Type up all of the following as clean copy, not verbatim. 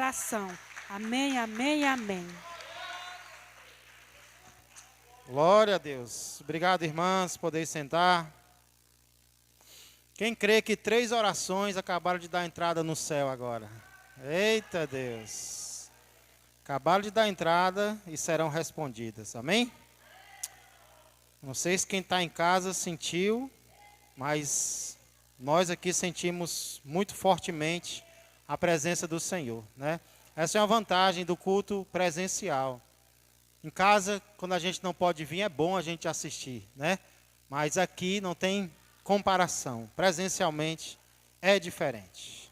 coração. Amém, amém, amém. Glória a Deus. Obrigado, irmãs, poder sentar. Quem crê que 3 orações acabaram de dar entrada no céu agora? Eita Deus. Acabaram de dar entrada e serão respondidas. Amém? Não sei se quem está em casa sentiu, mas nós aqui sentimos muito fortemente a presença do Senhor, né? Essa é uma vantagem do culto presencial. Em casa, quando a gente não pode vir, é bom a gente assistir, né? Mas aqui não tem comparação. Presencialmente é diferente.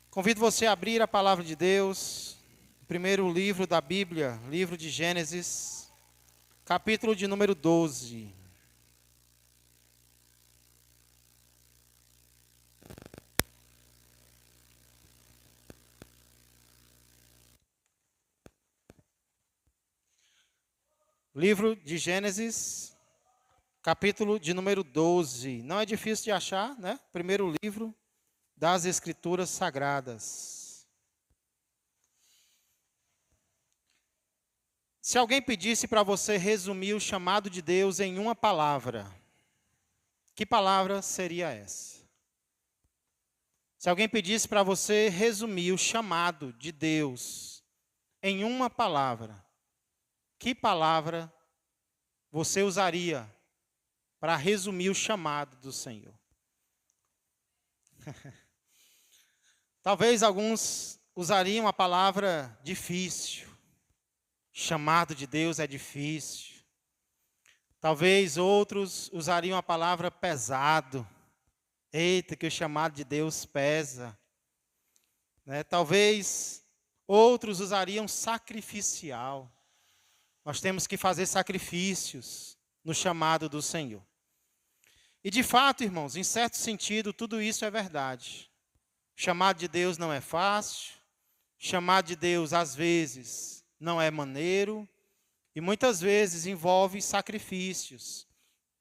Convido você a abrir a palavra de Deus, o primeiro livro da Bíblia, livro de Gênesis, capítulo de número 12. Livro de Gênesis, capítulo de número 12. Não é difícil de achar, né? Primeiro livro das Escrituras Sagradas. Se alguém pedisse para você resumir o chamado de Deus em uma palavra, que palavra seria essa? Se alguém pedisse para você resumir o chamado de Deus em uma palavra, que palavra você usaria para resumir o chamado do Senhor? Talvez alguns usariam a palavra difícil. Chamado de Deus é difícil. Talvez outros usariam a palavra pesado. Eita, que o chamado de Deus pesa. Né? Talvez outros usariam sacrificial. Nós temos que fazer sacrifícios no chamado do Senhor. E de fato, irmãos, em certo sentido, tudo isso é verdade. O chamado de Deus não é fácil. O chamado de Deus, às vezes, não é maneiro. E muitas vezes envolve sacrifícios.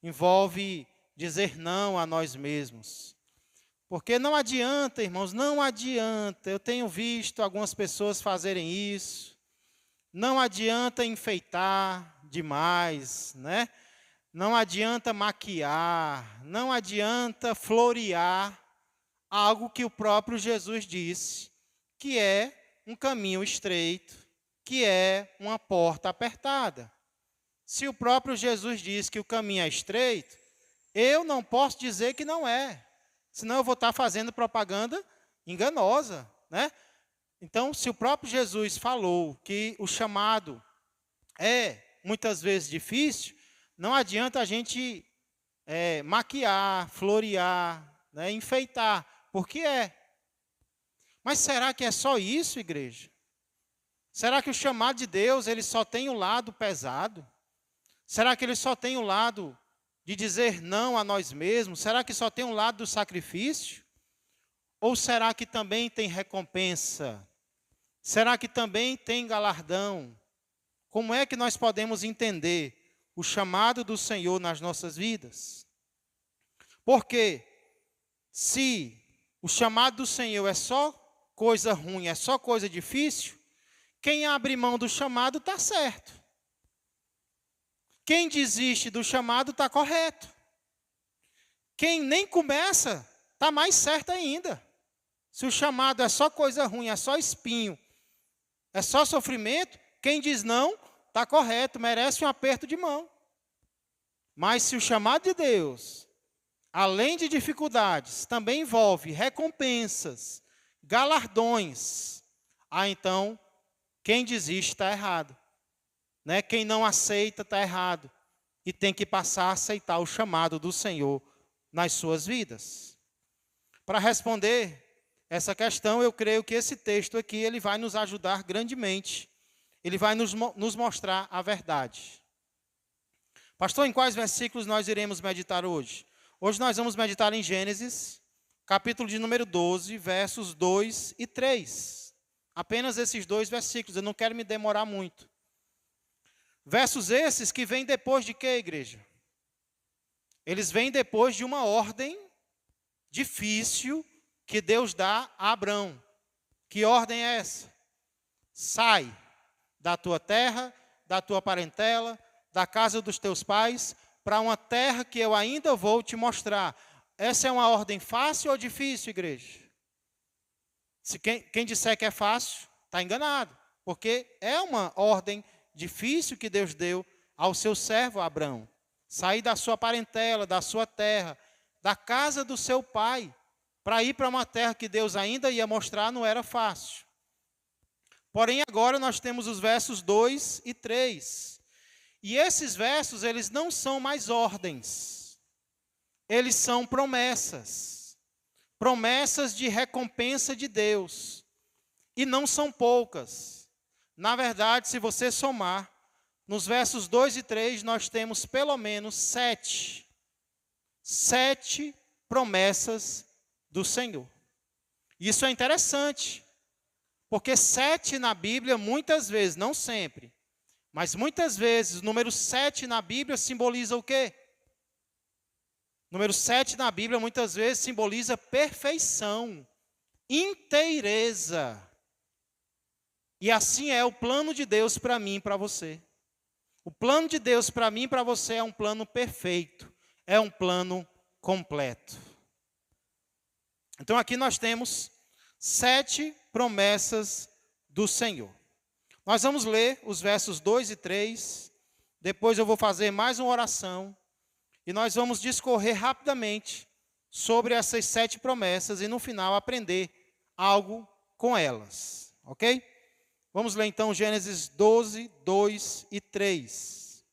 Envolve dizer não a nós mesmos. Porque não adianta, irmãos, não adianta. Eu tenho visto algumas pessoas fazerem isso. Não adianta enfeitar demais, né? Não adianta maquiar, não adianta florear algo que o próprio Jesus disse, que é um caminho estreito, que é uma porta apertada. Se o próprio Jesus diz que o caminho é estreito, eu não posso dizer que não é, senão eu vou estar fazendo propaganda enganosa, né? Então, se o próprio Jesus falou que o chamado é muitas vezes difícil, não adianta a gente maquiar, florear, né, enfeitar, porque é. Mas será que é só isso, igreja? Será que o chamado de Deus ele só tem o lado pesado? Será que ele só tem o lado de dizer não a nós mesmos? Será que só tem o lado do sacrifício? Ou será que também tem recompensa? Será que também tem galardão? Como é que nós podemos entender o chamado do Senhor nas nossas vidas? Porque se o chamado do Senhor é só coisa ruim, é só coisa difícil, quem abre mão do chamado está certo. Quem desiste do chamado está correto. Quem nem começa está mais certo ainda. Se o chamado é só coisa ruim, é só espinho, é só sofrimento, quem diz não, está correto, merece um aperto de mão. Mas se o chamado de Deus, além de dificuldades, também envolve recompensas, galardões, então, quem desiste está errado. Né? Quem não aceita está errado. E tem que passar a aceitar o chamado do Senhor nas suas vidas. Para responder essa questão, eu creio que esse texto aqui ele vai nos ajudar grandemente. Ele vai nos mostrar a verdade. Pastor, em quais versículos nós iremos meditar hoje? Hoje nós vamos meditar em Gênesis, capítulo de número 12, versos 2 e 3. Apenas esses 2 versículos, eu não quero me demorar muito. Versos esses que vêm depois de quê, igreja? Eles vêm depois de uma ordem difícil que Deus dá a Abrão. Que ordem é essa? Sai da tua terra, da tua parentela, da casa dos teus pais, para uma terra que eu ainda vou te mostrar. Essa é uma ordem fácil ou difícil, igreja? Se quem disser que é fácil, está enganado. Porque é uma ordem difícil que Deus deu ao seu servo Abraão. Sair da sua parentela, da sua terra, da casa do seu pai, para ir para uma terra que Deus ainda ia mostrar, não era fácil. Porém, agora nós temos os versos 2 e 3. E esses versos, eles não são mais ordens. Eles são promessas. Promessas de recompensa de Deus. E não são poucas. Na verdade, se você somar, nos versos 2 e 3, nós temos pelo menos 7. 7 promessas do Senhor. Isso é interessante, porque 7 na Bíblia, muitas vezes, não sempre, mas muitas vezes, o número 7 na Bíblia simboliza o quê? O número 7 na Bíblia, muitas vezes, simboliza perfeição, inteireza. E assim é o plano de Deus para mim e para você. O plano de Deus para mim e para você é um plano perfeito, é um plano completo. Então aqui nós temos 7 promessas do Senhor. Nós vamos ler os versos 2 e 3, depois eu vou fazer mais uma oração, e nós vamos discorrer rapidamente sobre essas 7 promessas e no final aprender algo com elas, ok? Vamos ler então Gênesis 12, 2 e 3.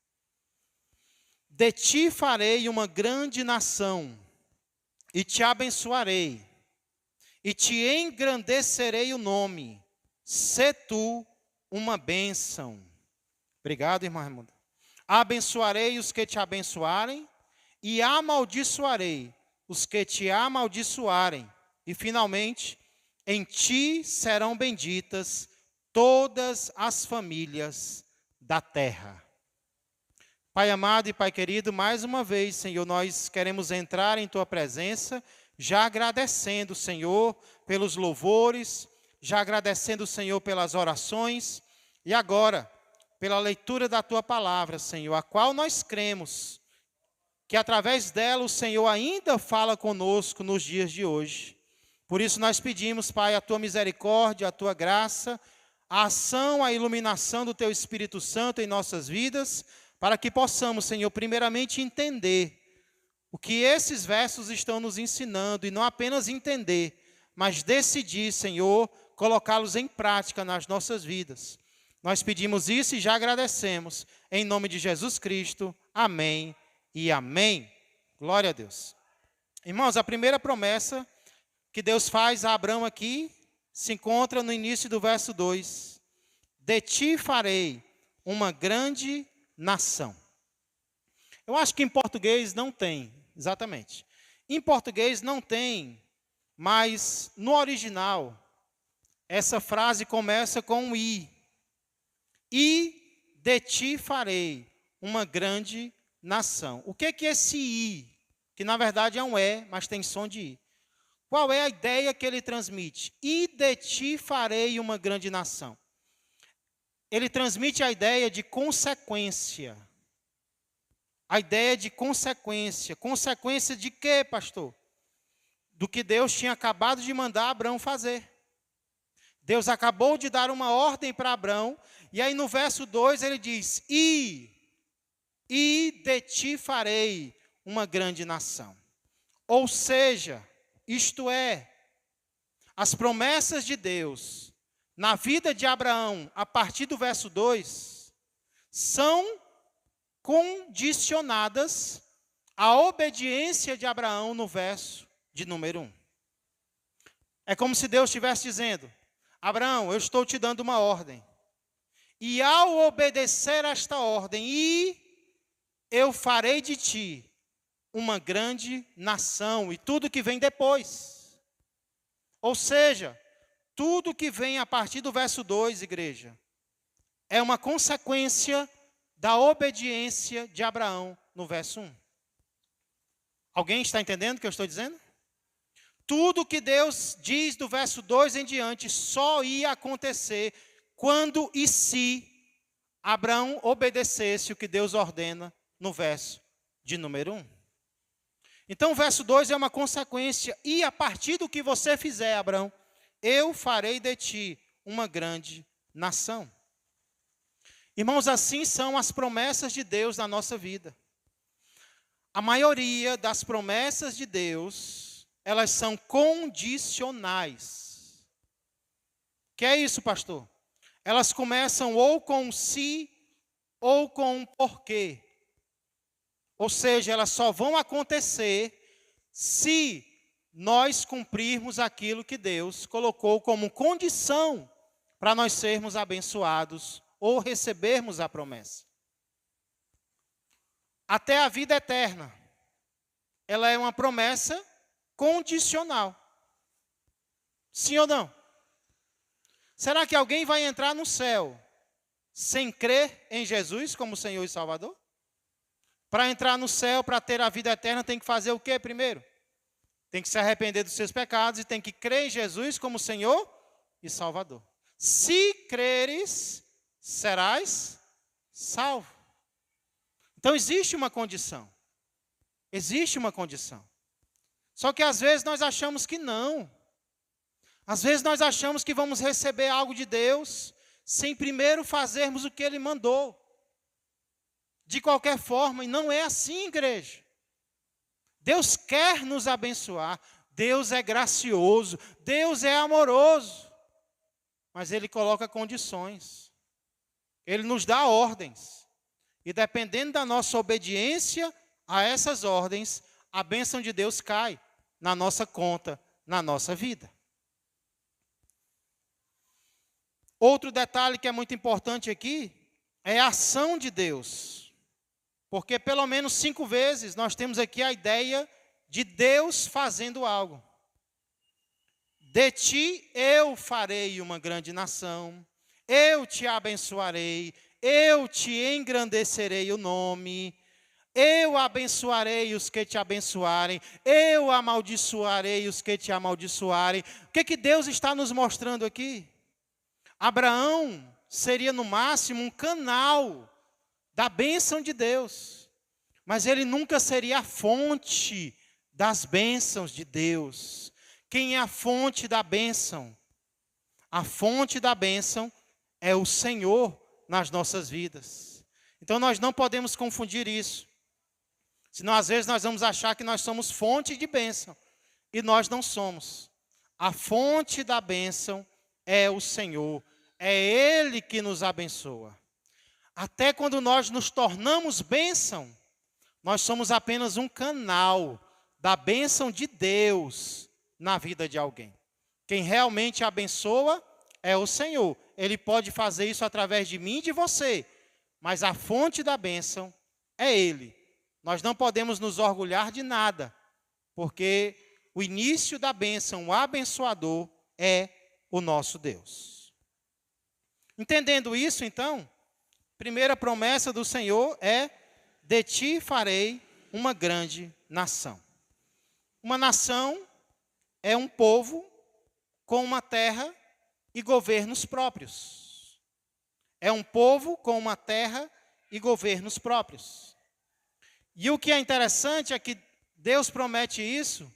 De ti farei uma grande nação, e te abençoarei, e te engrandecerei o nome, sê tu uma bênção. Obrigado, irmã Raimunda. Abençoarei os que te abençoarem, e amaldiçoarei os que te amaldiçoarem. E finalmente, em ti serão benditas todas as famílias da terra. Pai amado e Pai querido, mais uma vez, Senhor, nós queremos entrar em tua presença, já agradecendo, Senhor, pelos louvores, já agradecendo, Senhor, pelas orações, e agora, pela leitura da tua palavra, Senhor, a qual nós cremos, que através dela o Senhor ainda fala conosco nos dias de hoje. Por isso nós pedimos, Pai, a tua misericórdia, a tua graça, a ação, a iluminação do teu Espírito Santo em nossas vidas, para que possamos, Senhor, primeiramente entender o que esses versos estão nos ensinando, e não apenas entender, mas decidir, Senhor, colocá-los em prática nas nossas vidas. Nós pedimos isso e já agradecemos, em nome de Jesus Cristo, amém e amém. Glória a Deus. Irmãos, a primeira promessa que Deus faz a Abraão aqui, se encontra no início do verso 2. De ti farei uma grande nação. Eu acho que em português não tem, exatamente. Em português não tem, mas no original, essa frase começa com um i. E de ti farei uma grande nação. O que é esse i? Que na verdade é um e, mas tem som de i. Qual é a ideia que ele transmite? E de ti farei uma grande nação. Ele transmite a ideia de consequência. A ideia de consequência. Consequência de quê, pastor? Do que Deus tinha acabado de mandar Abraão fazer. Deus acabou de dar uma ordem para Abraão, e aí no verso 2 ele diz, e de ti farei uma grande nação. Ou seja, isto é, as promessas de Deus na vida de Abraão, a partir do verso 2, são condicionadas à obediência de Abraão no verso de número 1. É como se Deus estivesse dizendo, Abraão, eu estou te dando uma ordem. E ao obedecer a esta ordem, eu farei de ti uma grande nação, e tudo que vem depois. Ou seja, tudo que vem a partir do verso 2, igreja, é uma consequência da obediência de Abraão no verso 1. Alguém está entendendo o que eu estou dizendo? tudo que Deus diz do verso 2 em diante só ia acontecer quando e se Abraão obedecesse o que Deus ordena no verso de número 1. Então o verso 2 é uma consequência, e a partir do que você fizer, Abraão, eu farei de ti uma grande nação. Irmãos, assim são as promessas de Deus na nossa vida. A maioria das promessas de Deus, elas são condicionais. Que é isso, pastor? Elas começam ou com um se ou com um porquê. Ou seja, elas só vão acontecer se nós cumprirmos aquilo que Deus colocou como condição para nós sermos abençoados ou recebermos a promessa. Até a vida eterna, ela é uma promessa condicional. Sim ou não? Será que alguém vai entrar no céu sem crer em Jesus como Senhor e Salvador? Para entrar no céu, para ter a vida eterna, tem que fazer o quê primeiro? Tem que se arrepender dos seus pecados e tem que crer em Jesus como Senhor e Salvador. Se creres, serás salvo. Então existe uma condição. Existe uma condição. Só que às vezes nós achamos que não. Às vezes nós achamos que vamos receber algo de Deus sem primeiro fazermos o que Ele mandou. De qualquer forma, e não é assim, igreja. Deus quer nos abençoar, Deus é gracioso, Deus é amoroso, mas Ele coloca condições, Ele nos dá ordens, e dependendo da nossa obediência a essas ordens, a bênção de Deus cai na nossa conta, na nossa vida. Outro detalhe que é muito importante aqui é a ação de Deus. Porque pelo menos 5 vezes nós temos aqui a ideia de Deus fazendo algo. De ti eu farei uma grande nação, eu te abençoarei, eu te engrandecerei o nome, eu abençoarei os que te abençoarem, eu amaldiçoarei os que te amaldiçoarem. O que Deus está nos mostrando aqui? Abraão seria no máximo um canal da bênção de Deus, mas ele nunca seria a fonte das bênçãos de Deus. Quem é a fonte da bênção? A fonte da bênção é o Senhor nas nossas vidas. Então nós não podemos confundir isso. Senão às vezes nós vamos achar que nós somos fonte de bênção, e nós não somos. A fonte da bênção é o Senhor, é Ele que nos abençoa. Até quando nós nos tornamos bênção, nós somos apenas um canal da bênção de Deus na vida de alguém. Quem realmente abençoa é o Senhor. Ele pode fazer isso através de mim e de você, mas a fonte da bênção é Ele. Nós não podemos nos orgulhar de nada, porque o início da bênção, o abençoador, é o nosso Deus. Entendendo isso, então, primeira promessa do Senhor é: de ti farei uma grande nação. Uma nação é um povo com uma terra e governos próprios. É um povo com uma terra e governos próprios. E o que é interessante é que Deus promete isso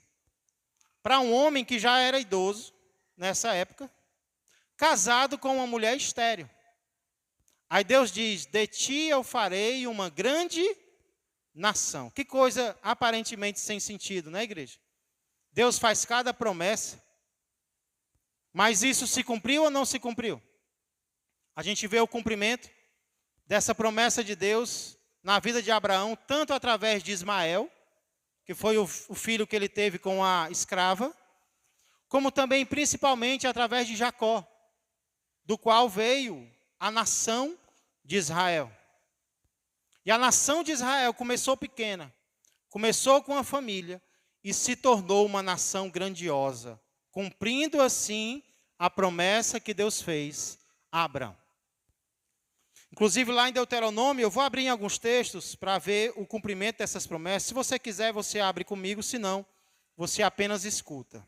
para um homem que já era idoso nessa época, casado com uma mulher estéril. Aí Deus diz: de ti eu farei uma grande nação. Que coisa aparentemente sem sentido, né, igreja? Deus faz cada promessa, mas isso se cumpriu ou não se cumpriu? A gente vê o cumprimento dessa promessa de Deus na vida de Abraão, tanto através de Ismael, que foi o filho que ele teve com a escrava, como também principalmente através de Jacó, do qual veio a nação de Israel. E a nação de Israel começou pequena, começou com a família e se tornou uma nação grandiosa, cumprindo assim a promessa que Deus fez a Abraão. Inclusive lá em Deuteronômio, eu vou abrir em alguns textos para ver o cumprimento dessas promessas. Se você quiser, você abre comigo, se não, você apenas escuta.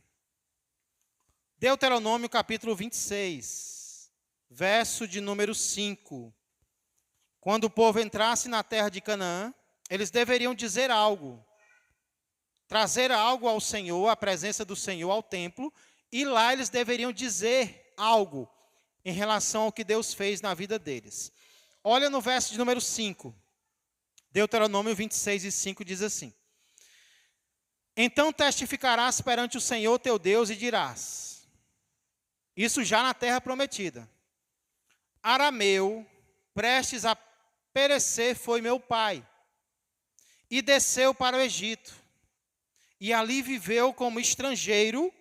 Deuteronômio capítulo 26, verso de número 5. Quando o povo entrasse na terra de Canaã, eles deveriam dizer algo, trazer algo ao Senhor, a presença do Senhor ao templo, e lá eles deveriam dizer algo em relação ao que Deus fez na vida deles. Olha no verso de número 5. Deuteronômio 26 e 5 diz assim: Então testificarás perante o Senhor teu Deus e dirás, isso já na terra prometida, Arameu, prestes a perecer, foi meu pai, e desceu para o Egito, e ali viveu como estrangeiro,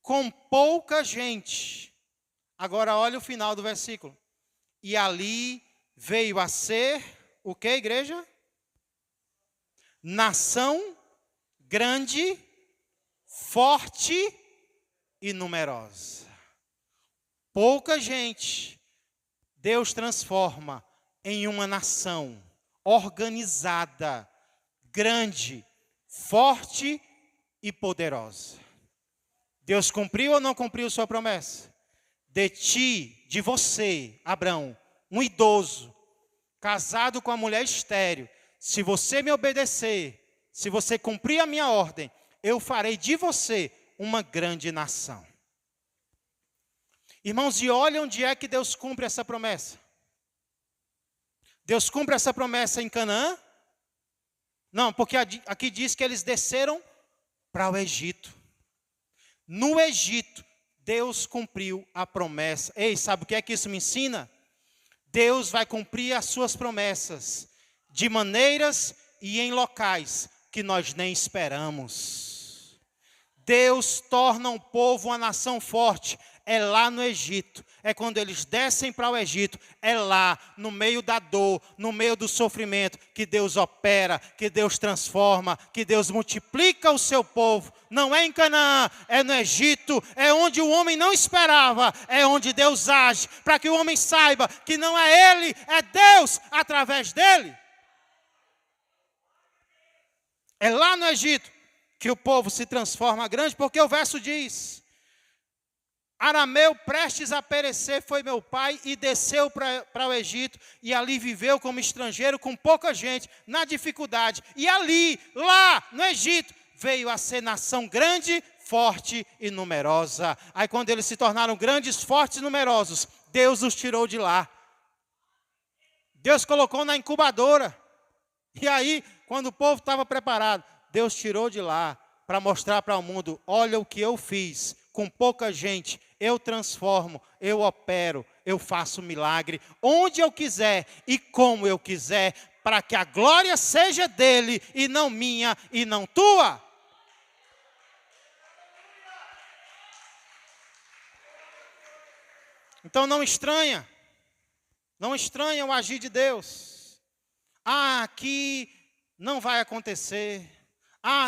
com pouca gente. Agora olha o final do versículo. E ali veio a ser, o que, igreja? Nação grande, forte e numerosa. Pouca gente, Deus transforma em uma nação organizada, grande, forte e poderosa. Deus cumpriu ou não cumpriu sua promessa? De ti, de você, Abraão, um idoso, casado com a mulher estéril, se você me obedecer, se você cumprir a minha ordem, eu farei de você uma grande nação. Irmãos, e olha onde é que Deus cumpre essa promessa. Deus cumpre essa promessa em Canaã? Não, porque aqui diz que eles desceram para o Egito. No Egito, Deus cumpriu a promessa. Ei, sabe o que é que isso me ensina? Deus vai cumprir as suas promessas de maneiras e em locais que nós nem esperamos. Deus torna um povo uma nação forte. É lá no Egito, é quando eles descem para o Egito, é lá, no meio da dor, no meio do sofrimento, que Deus opera, que Deus transforma, que Deus multiplica o seu povo. Não é em Canaã, é no Egito, é onde o homem não esperava, é onde Deus age, para que o homem saiba que não é ele, é Deus através dele. É lá no Egito que o povo se transforma grande, porque o verso diz: Arameu, prestes a perecer, foi meu pai e desceu para o Egito, e ali viveu como estrangeiro, com pouca gente, na dificuldade. E ali, lá no Egito, veio a ser nação grande, forte e numerosa. Aí quando eles se tornaram grandes, fortes e numerosos, Deus os tirou de lá. Deus colocou na incubadora. E aí, quando o povo estava preparado, Deus tirou de lá para mostrar para o mundo: olha o que eu fiz. Com pouca gente, eu transformo, eu opero, eu faço milagre, onde eu quiser e como eu quiser, para que a glória seja dele e não minha e não tua. Então não estranha o agir de Deus. Aqui não vai acontecer.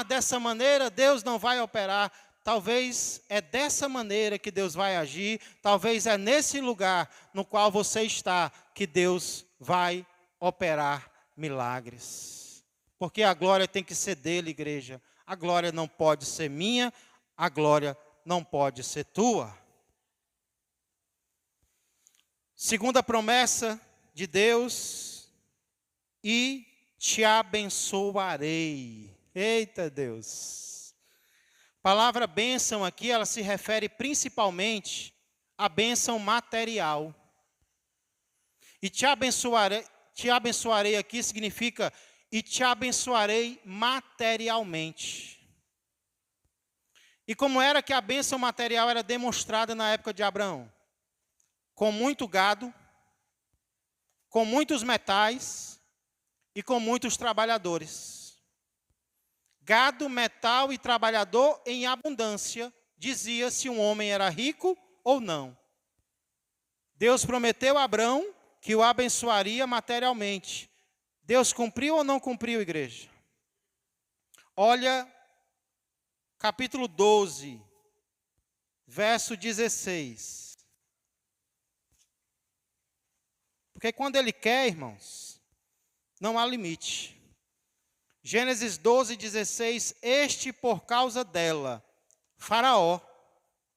Dessa maneira Deus não vai operar. Talvez é dessa maneira que Deus vai agir, talvez é nesse lugar no qual você está que Deus vai operar milagres. Porque a glória tem que ser dele, igreja. A glória não pode ser minha, a glória não pode ser tua. Segunda promessa de Deus: e te abençoarei. Eita Deus! A palavra bênção aqui, ela se refere principalmente à bênção material. E te abençoarei aqui significa, e te abençoarei materialmente. E como era que a bênção material era demonstrada na época de Abraão? Com muito gado, com muitos metais e com muitos trabalhadores. Gado, metal e trabalhador em abundância, dizia se um homem era rico ou não. Deus prometeu a Abraão que o abençoaria materialmente. Deus cumpriu ou não cumpriu, igreja? Olha, capítulo 12, verso 16. Porque quando ele quer, irmãos, não há limite. Gênesis 12, 16, por causa dela, Faraó,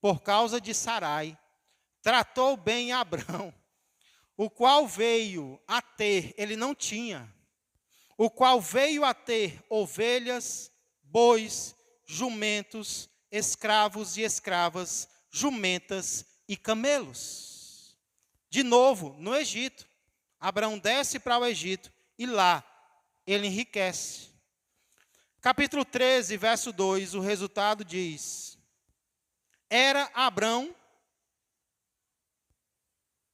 por causa de Sarai, tratou bem Abrão, o qual veio a ter, ele não tinha, o qual veio a ter ovelhas, bois, jumentos, escravos e escravas, jumentas e camelos. De novo, no Egito, Abraão desce para o Egito e lá ele enriquece. Capítulo 13, verso 2, o resultado diz: era Abrão,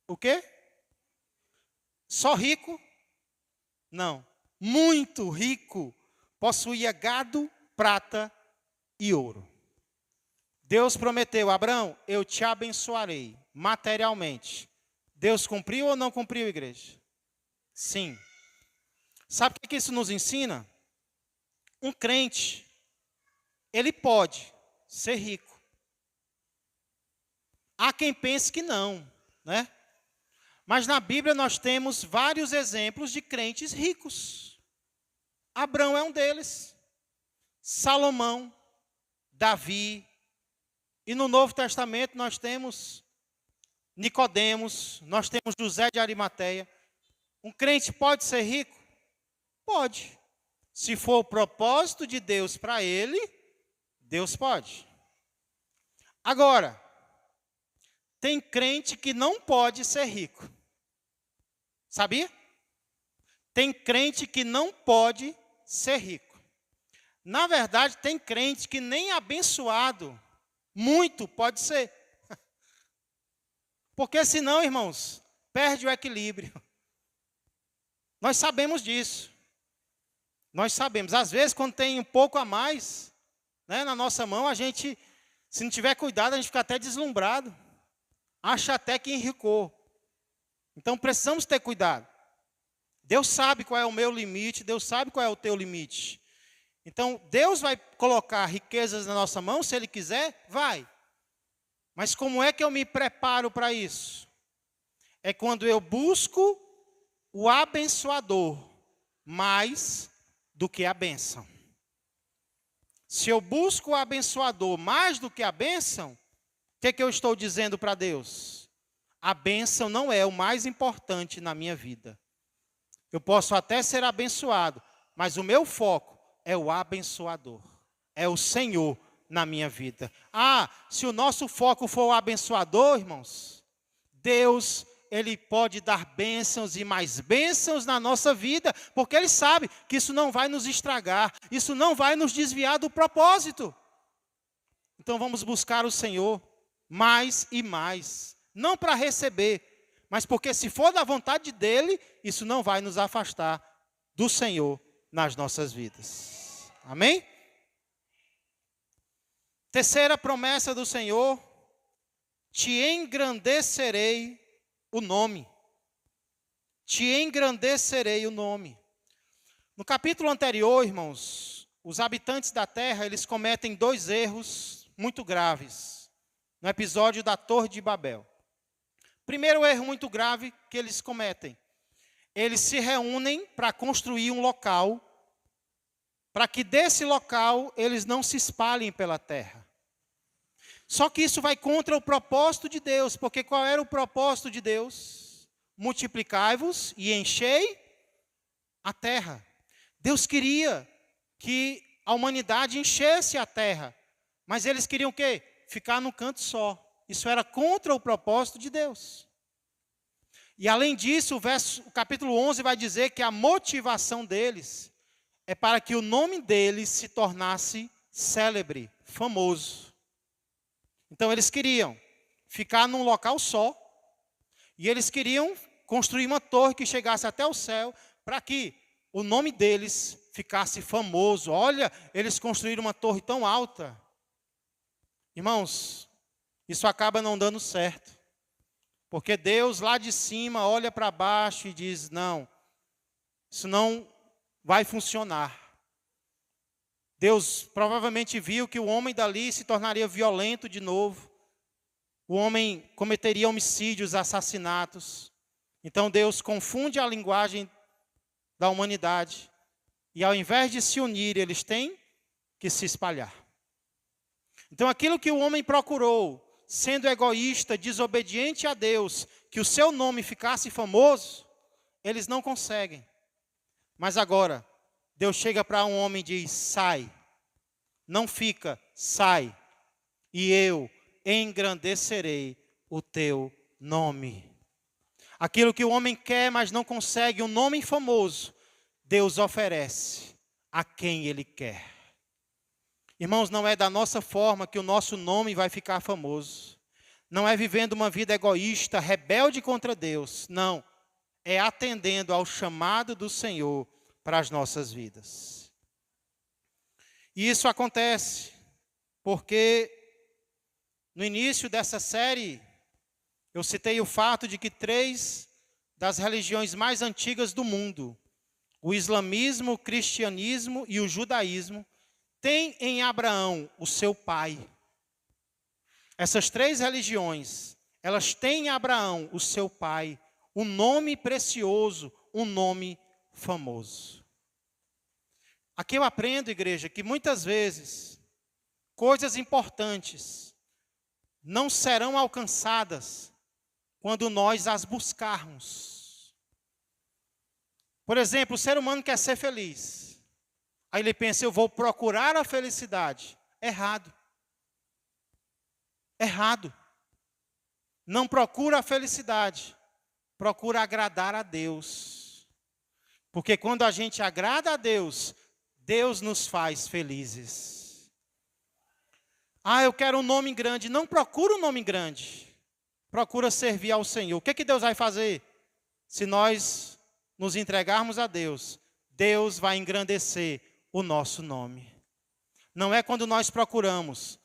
o quê? Só rico? Não, muito rico, possuía gado, prata e ouro. Deus prometeu: Abrão, eu te abençoarei materialmente. Deus cumpriu ou não cumpriu, igreja? Sim. Sabe o que isso nos ensina? Um crente, ele pode ser rico. Há quem pense que não, né? Mas na Bíblia nós temos vários exemplos de crentes ricos. Abrão é um deles. Salomão, Davi. E no Novo Testamento nós temos Nicodemos, nós temos José de Arimateia. Um crente pode ser rico? Pode. Se for o propósito de Deus para ele, Deus pode. Agora, tem crente que não pode ser rico. Sabia? Tem crente que não pode ser rico. Na verdade, tem crente que nem abençoado muito pode ser. Porque senão, irmãos, perde o equilíbrio. Nós sabemos disso. Nós sabemos. Às vezes, quando tem um pouco a mais, né, na nossa mão, a gente, se não tiver cuidado, a gente fica até deslumbrado. Acha até que enricou. Então, precisamos ter cuidado. Deus sabe qual é o meu limite, Deus sabe qual é o teu limite. Então, Deus vai colocar riquezas na nossa mão, se Ele quiser, vai. Mas como é que eu me preparo para isso? É quando eu busco o abençoador mais do que a bênção. Se eu busco o abençoador mais do que a bênção, o que eu estou dizendo para Deus? A bênção não é o mais importante na minha vida. Eu posso até ser abençoado, mas o meu foco é o abençoador. É o Senhor na minha vida. Se o nosso foco for o abençoador, irmãos, Deus, Ele pode dar bênçãos e mais bênçãos na nossa vida, porque Ele sabe que isso não vai nos estragar, isso não vai nos desviar do propósito. Então vamos buscar o Senhor mais e mais, não para receber, mas porque se for da vontade dEle, isso não vai nos afastar do Senhor nas nossas vidas. Amém? Terceira promessa do Senhor: te engrandecerei o nome. Te engrandecerei o nome. No capítulo anterior, irmãos, os habitantes da terra, eles cometem 2 erros muito graves, no episódio da Torre de Babel. Primeiro erro muito grave que eles cometem: eles se reúnem para construir um local, para que desse local eles não se espalhem pela terra. Só que isso vai contra o propósito de Deus, porque qual era o propósito de Deus? Multiplicai-vos e enchei a terra. Deus queria que a humanidade enchesse a terra, mas eles queriam o quê? Ficar num canto só. Isso era contra o propósito de Deus. E além disso, o capítulo 11 vai dizer que a motivação deles é para que o nome deles se tornasse célebre, famoso. Então eles queriam ficar num local só, e eles queriam construir uma torre que chegasse até o céu, para que o nome deles ficasse famoso. Olha, eles construíram uma torre tão alta. Irmãos, isso acaba não dando certo, porque Deus lá de cima olha para baixo e diz: não, isso não vai funcionar. Deus provavelmente viu que o homem dali se tornaria violento de novo. O homem cometeria homicídios, assassinatos. Então Deus confunde a linguagem da humanidade. E ao invés de se unir, eles têm que se espalhar. Então aquilo que o homem procurou, sendo egoísta, desobediente a Deus, que o seu nome ficasse famoso, eles não conseguem. Mas agora, Deus chega para um homem e diz: sai, não fica, sai, e eu engrandecerei o teu nome. Aquilo que o homem quer, mas não consegue, um nome famoso, Deus oferece a quem Ele quer. Irmãos, não é da nossa forma que o nosso nome vai ficar famoso. Não é vivendo uma vida egoísta, rebelde contra Deus. Não, é atendendo ao chamado do Senhor para as nossas vidas. E isso acontece porque no início dessa série, eu citei o fato de que 3 das religiões mais antigas do mundo, o islamismo, o cristianismo e o judaísmo, têm em Abraão o seu pai. Essas 3 religiões, elas têm em Abraão o seu pai, um nome precioso, um nome famoso. Aqui eu aprendo, igreja, que muitas vezes coisas importantes não serão alcançadas quando nós as buscarmos. Por exemplo, o ser humano quer ser feliz. Aí ele pensa: eu vou procurar a felicidade. Errado. Errado. Não procura a felicidade. Procura agradar a Deus. Porque quando a gente agrada a Deus, Deus nos faz felizes. Ah, eu quero um nome grande. Não procura um nome grande. Procura servir ao Senhor. O que Deus vai fazer? Se nós nos entregarmos a Deus, Deus vai engrandecer o nosso nome. Não é quando nós procuramos,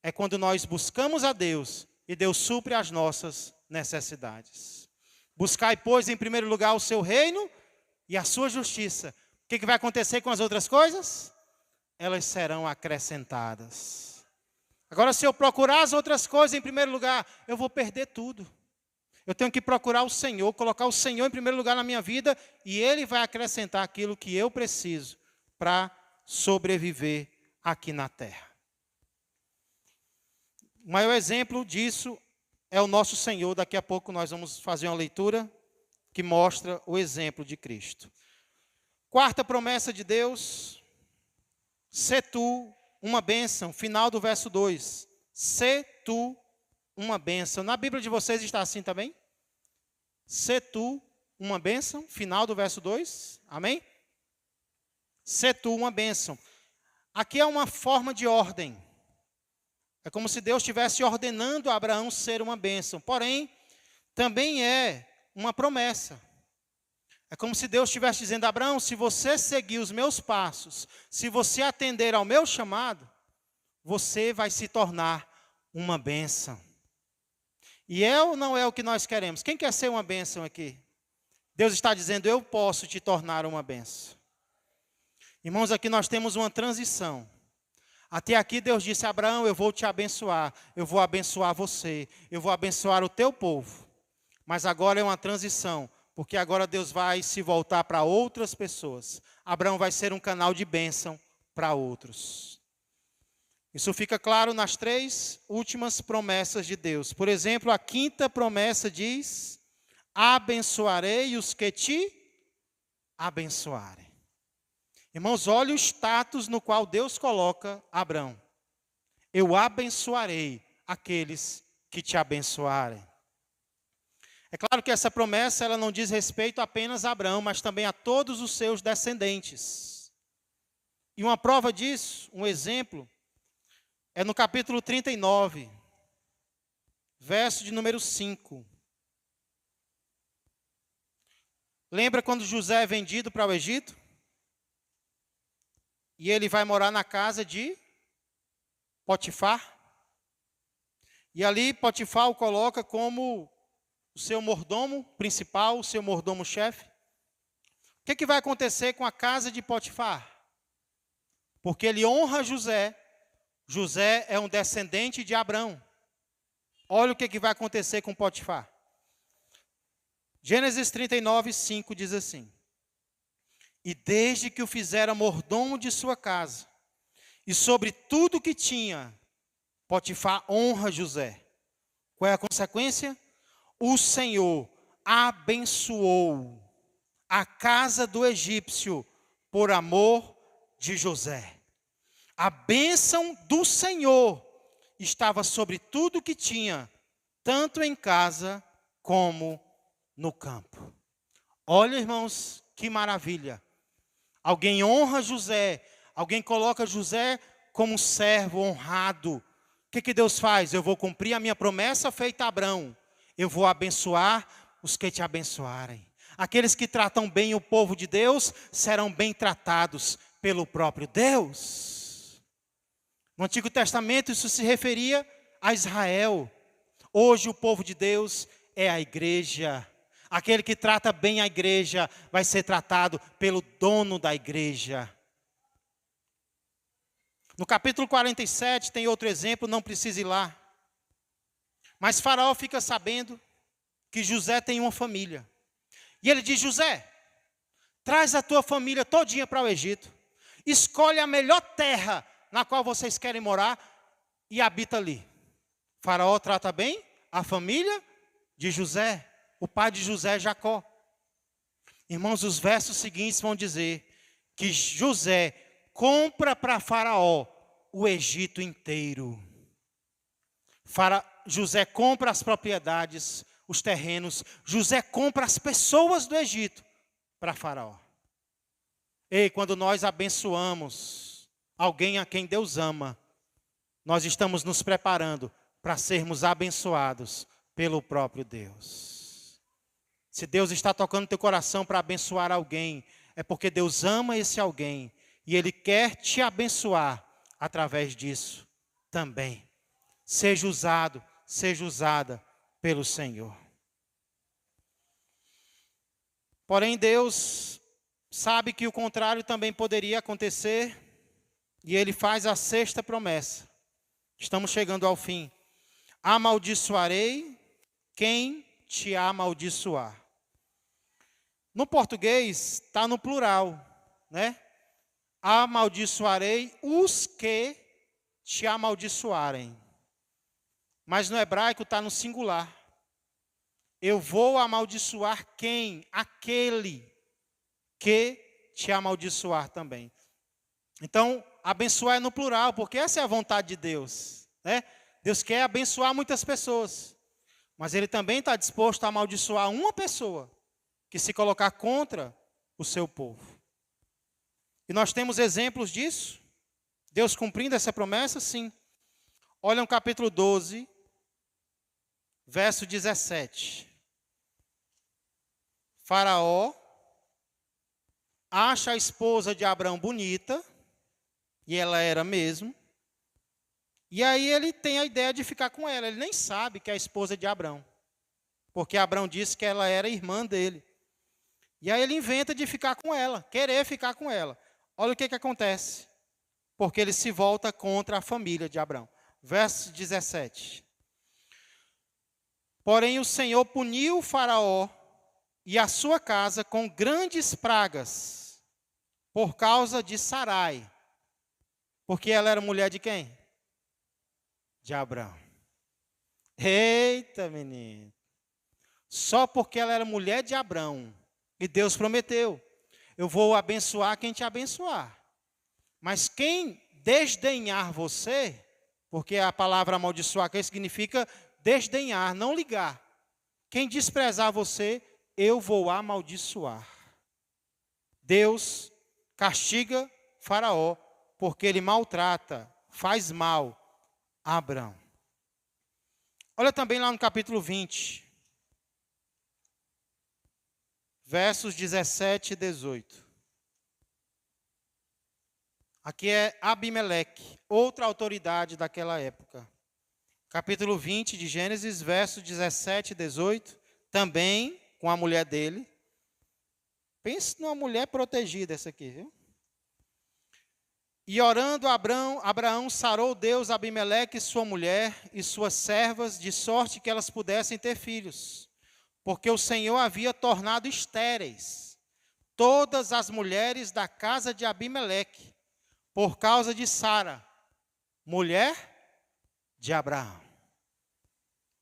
é quando nós buscamos a Deus e Deus supre as nossas necessidades. Buscai, pois, em primeiro lugar o seu reino e a sua justiça. O que vai acontecer com as outras coisas? Elas serão acrescentadas. Agora, se eu procurar as outras coisas em primeiro lugar, eu vou perder tudo. Eu tenho que procurar o Senhor, colocar o Senhor em primeiro lugar na minha vida, e Ele vai acrescentar aquilo que eu preciso para sobreviver aqui na terra. O maior exemplo disso é o nosso Senhor. Daqui a pouco nós vamos fazer uma leitura que mostra o exemplo de Cristo. 4ª promessa de Deus: sê tu uma bênção, final do verso 2. Sê tu uma bênção. Na Bíblia de vocês está assim também? Sê tu uma bênção, final do verso 2. Amém? Sê tu uma bênção. Aqui é uma forma de ordem. É como se Deus estivesse ordenando a Abraão ser uma bênção. Porém, também é uma promessa. É como se Deus estivesse dizendo: Abraão, se você seguir os meus passos, se você atender ao meu chamado, você vai se tornar uma bênção. E é ou não é o que nós queremos? Quem quer ser uma bênção aqui? Deus está dizendo: eu posso te tornar uma bênção. Irmãos, aqui nós temos uma transição. Até aqui Deus disse: Abraão, eu vou te abençoar, eu vou abençoar você, eu vou abençoar o teu povo. Mas agora é uma transição, porque agora Deus vai se voltar para outras pessoas. Abraão vai ser um canal de bênção para outros. Isso fica claro nas 3 últimas promessas de Deus. Por exemplo, a 5ª promessa diz: abençoarei os que te abençoarem. Irmãos, olha o status no qual Deus coloca Abraão. Eu abençoarei aqueles que te abençoarem. É claro que essa promessa ela não diz respeito apenas a Abraão, mas também a todos os seus descendentes. E uma prova disso, um exemplo, é no capítulo 39, verso de número 5. Lembra quando José é vendido para o Egito? E ele vai morar na casa de Potifar. E ali Potifar o coloca como o seu mordomo principal, o seu mordomo-chefe. O que vai acontecer com a casa de Potifar? Porque ele honra José. José é um descendente de Abraão. Olha o que vai acontecer com Potifar. Gênesis 39, 5 diz assim: e desde que o fizera mordomo de sua casa, e sobre tudo que tinha, Potifar honra José. Qual é a consequência? O Senhor abençoou a casa do egípcio por amor de José. A bênção do Senhor estava sobre tudo que tinha, tanto em casa como no campo. Olha, irmãos, que maravilha. Alguém honra José, alguém coloca José como um servo honrado. O que Deus faz? Eu vou cumprir a minha promessa feita a Abrão. Eu vou abençoar os que te abençoarem. Aqueles que tratam bem o povo de Deus serão bem tratados pelo próprio Deus. No Antigo Testamento isso se referia a Israel. Hoje o povo de Deus é a igreja. Aquele que trata bem a igreja vai ser tratado pelo dono da igreja. No capítulo 47 tem outro exemplo, não precisa ir lá. Mas Faraó fica sabendo que José tem uma família. E ele diz: José, traz a tua família todinha para o Egito. Escolhe a melhor terra na qual vocês querem morar e habita ali. Faraó trata bem a família de José, o pai de José, Jacó. Irmãos, os versos seguintes vão dizer que José compra para Faraó o Egito inteiro. José compra as propriedades, os terrenos. José compra as pessoas do Egito para Faraó. Ei, quando nós abençoamos alguém a quem Deus ama, nós estamos nos preparando para sermos abençoados pelo próprio Deus. Se Deus está tocando teu coração para abençoar alguém, é porque Deus ama esse alguém e Ele quer te abençoar através disso também. Seja usado, seja usada pelo Senhor. Porém, Deus sabe que o contrário também poderia acontecer e Ele faz a sexta promessa. Estamos chegando ao fim. Amaldiçoarei quem te amaldiçoar. No português está no plural, né? Amaldiçoarei os que te amaldiçoarem. Mas no hebraico está no singular. Eu vou amaldiçoar quem? Aquele que te amaldiçoar também. Então, abençoar é no plural, porque essa é a vontade de Deus, né? Deus quer abençoar muitas pessoas, mas Ele também está disposto a amaldiçoar uma pessoa que se colocar contra o seu povo. E nós temos exemplos disso. Deus cumprindo essa promessa, sim. Olha no capítulo 12, verso 17. Faraó acha a esposa de Abrão bonita, e ela era mesmo. E aí ele tem a ideia de ficar com ela. Ele nem sabe que é a esposa de Abrão, porque Abrão disse que ela era irmã dele. E aí ele inventa de ficar com ela, querer ficar com ela. Olha o que acontece. Porque ele se volta contra a família de Abrão. Verso 17. Porém o Senhor puniu o Faraó e a sua casa com grandes pragas, por causa de Sarai. Porque ela era mulher de quem? De Abrão. Eita, menino. Só porque ela era mulher de Abrão. E Deus prometeu: eu vou abençoar quem te abençoar. Mas quem desdenhar você, porque a palavra amaldiçoar aqui significa desdenhar, não ligar. Quem desprezar você, eu vou amaldiçoar. Deus castiga Faraó, porque ele maltrata, faz mal a Abrão. Olha também lá no capítulo 20, versos 17 e 18. Aqui é Abimeleque, outra autoridade daquela época. Capítulo 20 de Gênesis, versos 17 e 18, também com a mulher dele. Pense numa mulher protegida essa aqui, viu? E orando Abraão sarou Deus Abimeleque, sua mulher e suas servas, de sorte que elas pudessem ter filhos, porque o Senhor havia tornado estéreis todas as mulheres da casa de Abimeleque, por causa de Sara, mulher de Abraão.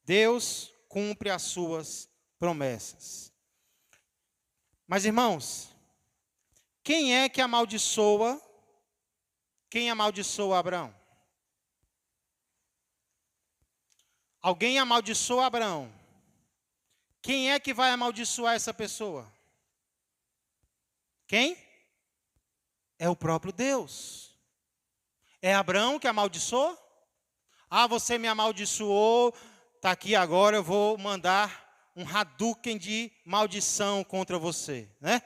Deus cumpre as suas promessas. Mas, irmãos, quem é que amaldiçoa? Quem amaldiçoa Abraão? Alguém amaldiçoa Abraão. Quem é que vai amaldiçoar essa pessoa? Quem? É o próprio Deus. É Abraão que amaldiçoou? Ah, você me amaldiçoou, está aqui agora, eu vou mandar um Hadouken de maldição contra você, né?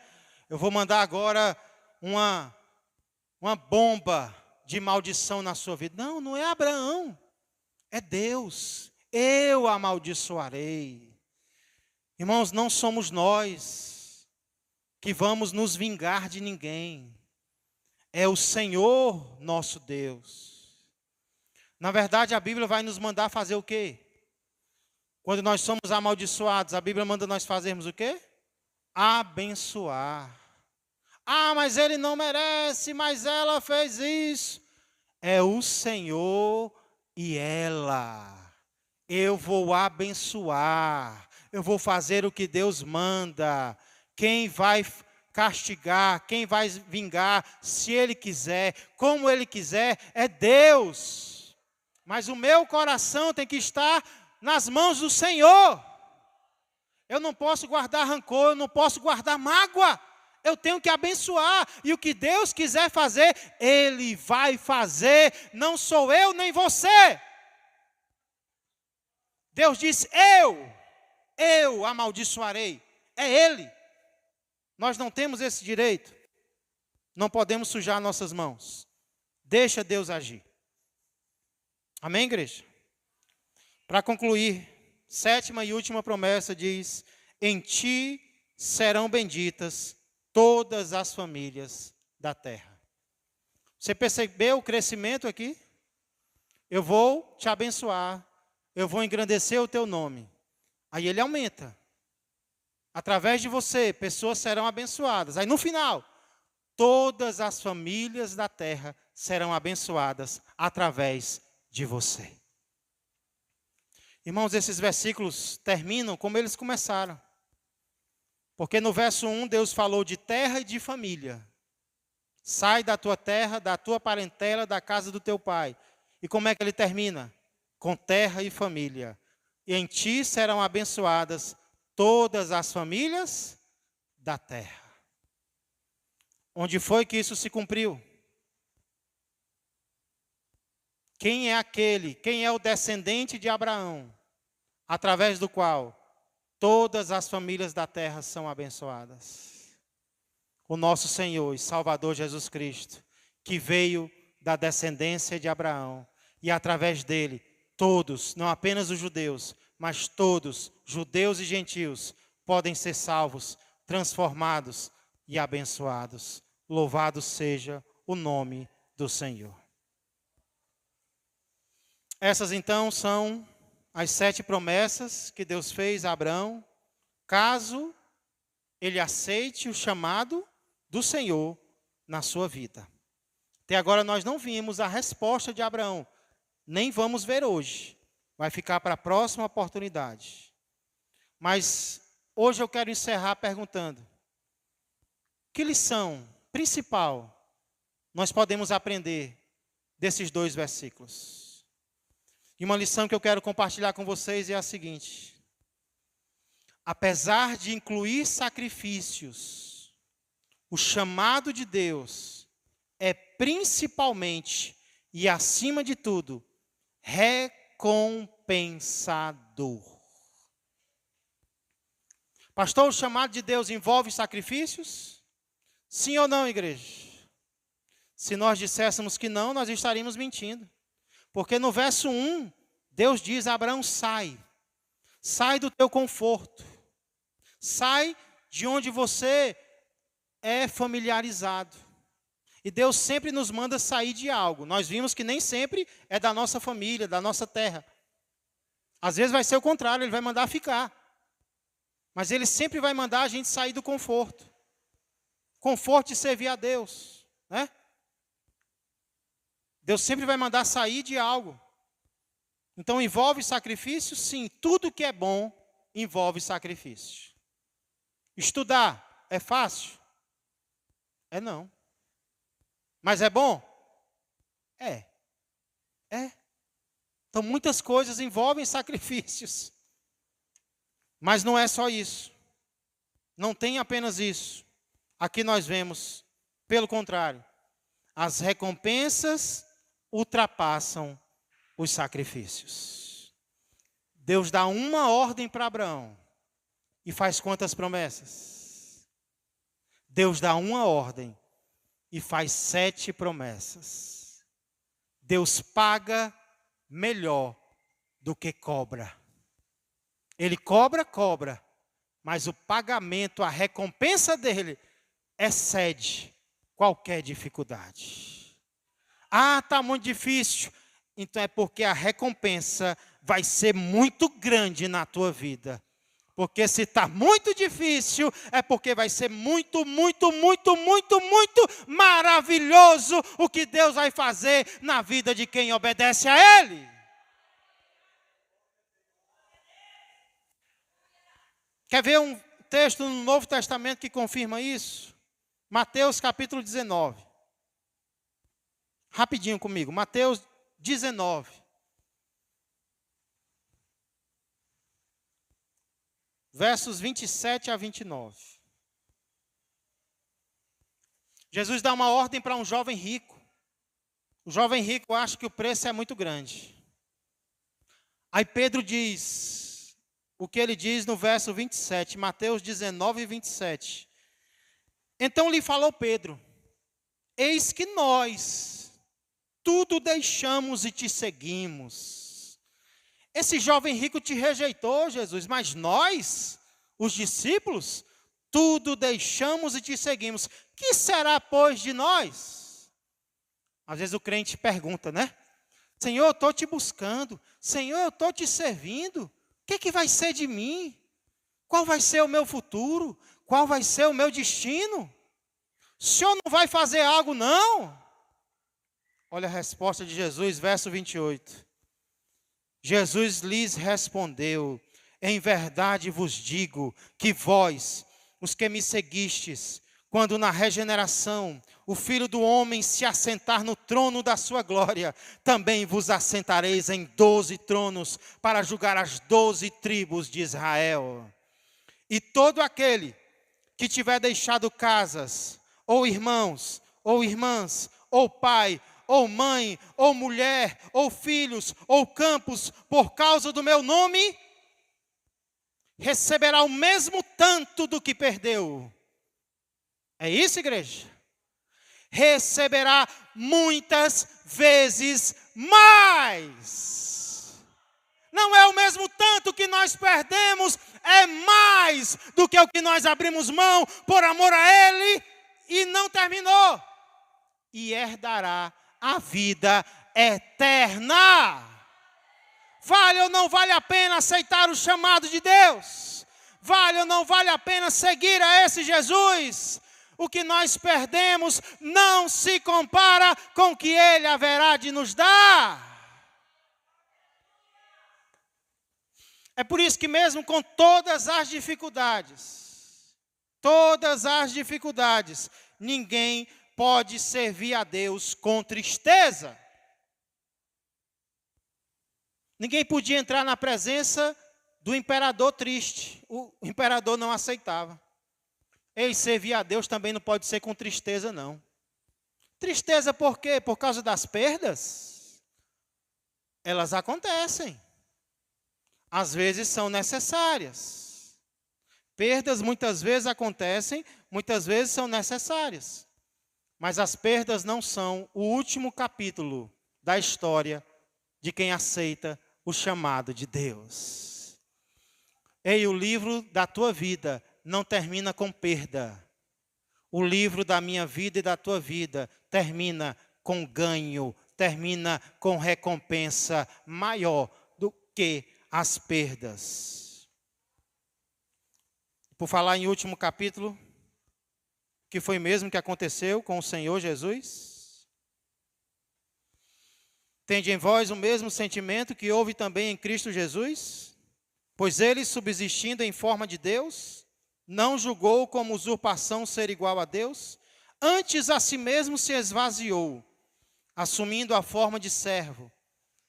Eu vou mandar agora uma bomba de maldição na sua vida. Não, não é Abraão, é Deus. Eu amaldiçoarei. Irmãos, não somos nós que vamos nos vingar de ninguém. É o Senhor nosso Deus. Na verdade, a Bíblia vai nos mandar fazer o quê? Quando nós somos amaldiçoados, a Bíblia manda nós fazermos o quê? Abençoar. Ah, mas ele não merece, mas ela fez isso. É o Senhor e ela. Eu vou abençoar. Eu vou fazer o que Deus manda. Quem vai castigar, quem vai vingar, se Ele quiser, como Ele quiser, é Deus. Mas o meu coração tem que estar nas mãos do Senhor. Eu não posso guardar rancor, eu não posso guardar mágoa. Eu tenho que abençoar. E o que Deus quiser fazer, Ele vai fazer. Não sou eu nem você. Deus disse, eu amaldiçoarei. É Ele. Nós não temos esse direito. Não podemos sujar nossas mãos. Deixa Deus agir. Amém, igreja? Para concluir, 7ª e última promessa diz, em ti serão benditas todas as famílias da terra. Você percebeu o crescimento aqui? Eu vou te abençoar, eu vou engrandecer o teu nome. Aí ele aumenta. Através de você, pessoas serão abençoadas. Aí no final, todas as famílias da terra serão abençoadas através de você. Irmãos, esses versículos terminam como eles começaram. Porque no verso 1, Deus falou de terra e de família. Sai da tua terra, da tua parentela, da casa do teu pai. E como é que ele termina? Com terra e família. E em ti serão abençoadas todas as famílias da terra. Onde foi que isso se cumpriu? Quem é aquele, quem é o descendente de Abraão, através do qual todas as famílias da terra são abençoadas? O nosso Senhor e Salvador Jesus Cristo, que veio da descendência de Abraão, e através dele, todos, não apenas os judeus, mas todos, judeus e gentios, podem ser salvos, transformados e abençoados. Louvado seja o nome do Senhor. Essas então são as 7 promessas que Deus fez a Abraão, caso ele aceite o chamado do Senhor na sua vida. Até agora nós não vimos a resposta de Abraão, nem vamos ver hoje. Vai ficar para a próxima oportunidade. Mas hoje eu quero encerrar perguntando: que lição principal nós podemos aprender desses 2 versículos? E uma lição que eu quero compartilhar com vocês é a seguinte: apesar de incluir sacrifícios, o chamado de Deus é principalmente e acima de tudo recompensador. Pastor, o chamado de Deus envolve sacrifícios? Sim ou não, igreja? Se nós disséssemos que não, nós estaríamos mentindo. Porque no verso 1, Deus diz a Abraão, sai do teu conforto, sai de onde você é familiarizado. E Deus sempre nos manda sair de algo. Nós vimos que nem sempre é da nossa família, da nossa terra. Às vezes vai ser o contrário, Ele vai mandar ficar. Mas Ele sempre vai mandar a gente sair do conforto. Conforto de servir a Deus, né? Deus sempre vai mandar sair de algo. Então envolve sacrifício? Sim, tudo que é bom envolve sacrifício. Estudar é fácil? É não. Mas é bom? É. É. Então muitas coisas envolvem sacrifícios. Mas não é só isso. Não tem apenas isso. Aqui nós vemos, pelo contrário, as recompensas ultrapassam os sacrifícios. Deus dá uma ordem para Abraão e faz quantas promessas? Deus dá uma ordem e faz 7 promessas. Deus paga melhor do que cobra. Ele cobra, mas o pagamento, a recompensa dele excede qualquer dificuldade. Ah, está muito difícil. Então é porque a recompensa vai ser muito grande na tua vida. Porque se está muito difícil, é porque vai ser muito, muito, muito, muito, muito maravilhoso o que Deus vai fazer na vida de quem obedece a Ele. Quer ver um texto no Novo Testamento que confirma isso? Mateus capítulo 19. Rapidinho comigo, Mateus 19. Versos 27 a 29. Jesus dá uma ordem para um jovem rico. O jovem rico acha que o preço é muito grande. Aí Pedro diz, o que ele diz no verso 27, Mateus 19, 27. Então lhe falou Pedro, eis que nós tudo deixamos e te seguimos. Esse jovem rico te rejeitou, Jesus, mas nós, os discípulos, tudo deixamos e te seguimos. Que será, pois, de nós? Às vezes o crente pergunta, né? Senhor, eu estou te buscando. Senhor, eu estou te servindo. O que vai ser de mim? Qual vai ser o meu futuro? Qual vai ser o meu destino? O Senhor não vai fazer algo, não? Olha a resposta de Jesus, verso 28. Jesus lhes respondeu, em verdade vos digo que vós, os que me seguistes, quando na regeneração o Filho do Homem se assentar no trono da sua glória, também vos assentareis em 12 tronos para julgar as 12 tribos de Israel. E todo aquele que tiver deixado casas, ou irmãos, ou irmãs, ou pai, ou mãe, ou mulher, ou filhos, ou campos, por causa do meu nome, receberá o mesmo tanto do que perdeu. É isso, igreja? Receberá muitas vezes mais. Não é o mesmo tanto que nós perdemos, é mais do que o que nós abrimos mão por amor a Ele e não terminou. E herdará a vida eterna. Vale ou não vale a pena aceitar o chamado de Deus? Vale ou não vale a pena seguir a esse Jesus? O que nós perdemos não se compara com o que Ele haverá de nos dar. É por isso que mesmo com todas as dificuldades, ninguém pode servir a Deus com tristeza. Ninguém podia entrar na presença do imperador triste. O imperador não aceitava. Ei, servir a Deus também não pode ser com tristeza, não. Tristeza por quê? Por causa das perdas? Elas acontecem. Às vezes são necessárias. Perdas muitas vezes acontecem, muitas vezes são necessárias. Mas as perdas não são o último capítulo da história de quem aceita o chamado de Deus. Ei, o livro da tua vida não termina com perda. O livro da minha vida e da tua vida termina com ganho, termina com recompensa maior do que as perdas. Por falar em último capítulo, que foi mesmo que aconteceu com o Senhor Jesus. Tende em vós o mesmo sentimento que houve também em Cristo Jesus? Pois ele, subsistindo em forma de Deus, não julgou como usurpação ser igual a Deus, antes a si mesmo se esvaziou, assumindo a forma de servo,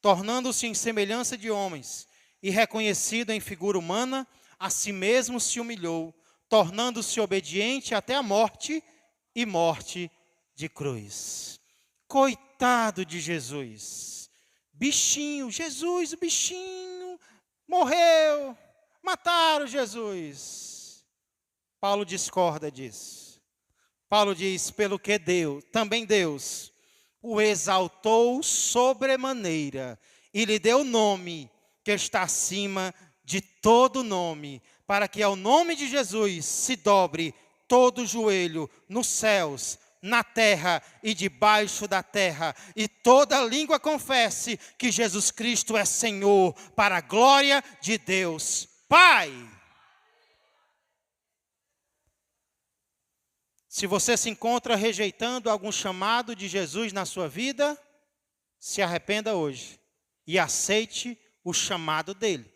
tornando-se em semelhança de homens, e reconhecido em figura humana, a si mesmo se humilhou, tornando-se obediente até a morte e morte de cruz. Coitado de Jesus, bichinho, Jesus, o bichinho, morreu, mataram Jesus. Paulo discorda disso. Paulo diz, pelo que Deus, também Deus, o exaltou sobremaneira e lhe deu nome que está acima de todo nome, para que ao nome de Jesus se dobre todo joelho nos céus, na terra e debaixo da terra, e toda língua confesse que Jesus Cristo é Senhor, para a glória de Deus Pai. Se você se encontra rejeitando algum chamado de Jesus na sua vida, se arrependa hoje e aceite o chamado dele.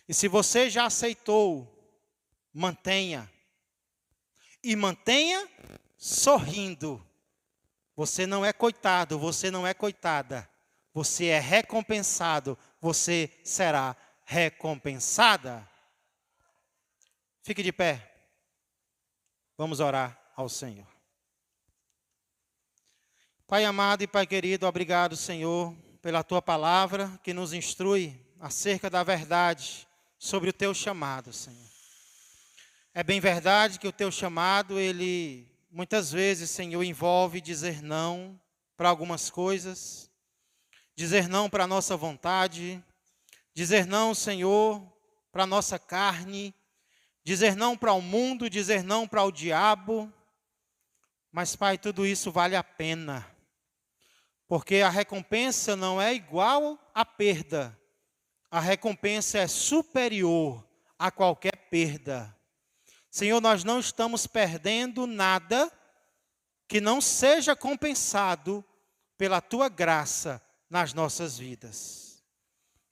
E se você já aceitou, mantenha. E mantenha sorrindo. Você não é coitado, você não é coitada. Você é recompensado, você será recompensada. Fique de pé. Vamos orar ao Senhor. Pai amado e Pai querido, obrigado, Senhor, pela Tua palavra que nos instrui acerca da verdade sobre o Teu chamado, Senhor. É bem verdade que o Teu chamado, ele muitas vezes, Senhor, envolve dizer não para algumas coisas, dizer não para a nossa vontade, dizer não, Senhor, para a nossa carne, dizer não para o mundo, dizer não para o diabo. Mas, Pai, tudo isso vale a pena, porque a recompensa não é igual à perda. A recompensa é superior a qualquer perda. Senhor, nós não estamos perdendo nada que não seja compensado pela Tua graça nas nossas vidas.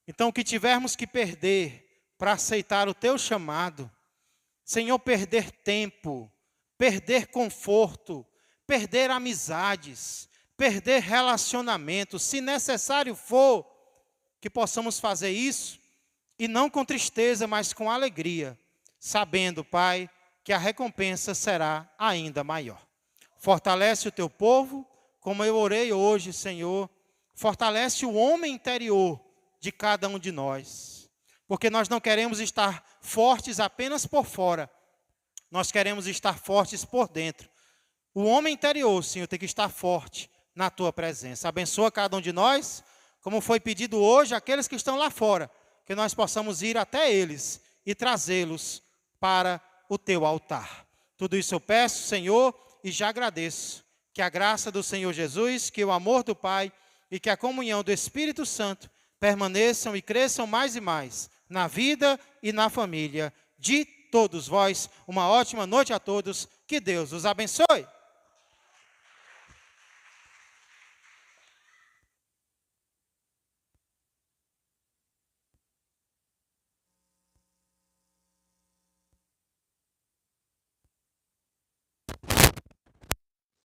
Então, o que tivermos que perder para aceitar o Teu chamado, Senhor, perder tempo, perder conforto, perder amizades, perder relacionamentos, se necessário for, que possamos fazer isso, e não com tristeza, mas com alegria, sabendo, Pai, que a recompensa será ainda maior. Fortalece o Teu povo, como eu orei hoje, Senhor, fortalece o homem interior de cada um de nós, porque nós não queremos estar fortes apenas por fora, nós queremos estar fortes por dentro. O homem interior, Senhor, tem que estar forte na Tua presença. Abençoa cada um de nós, como foi pedido hoje, aqueles que estão lá fora, que nós possamos ir até eles e trazê-los para o Teu altar. Tudo isso eu peço, Senhor, e já agradeço. Que a graça do Senhor Jesus, que o amor do Pai e que a comunhão do Espírito Santo permaneçam e cresçam mais e mais na vida e na família de todos vós. Uma ótima noite a todos. Que Deus os abençoe.